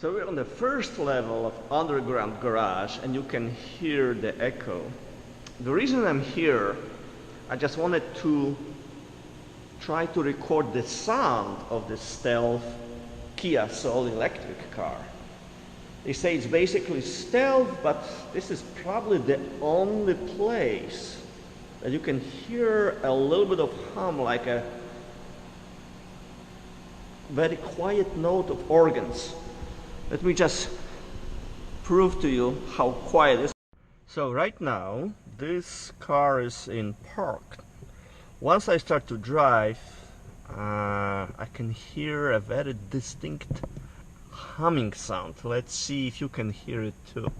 So we're on the first level of underground garage and you can hear the echo. The reason I'm here, I just wanted to try to record the sound of the stealth Kia Soul electric car. They say it's basically stealth, but this is probably the only place that you can hear a little bit of hum, like a very quiet note of organs. Let me just prove to you how quiet it is. So right now, this car is in park. Once I start to drive, I can hear a very distinct humming sound. Let's see if you can hear it too.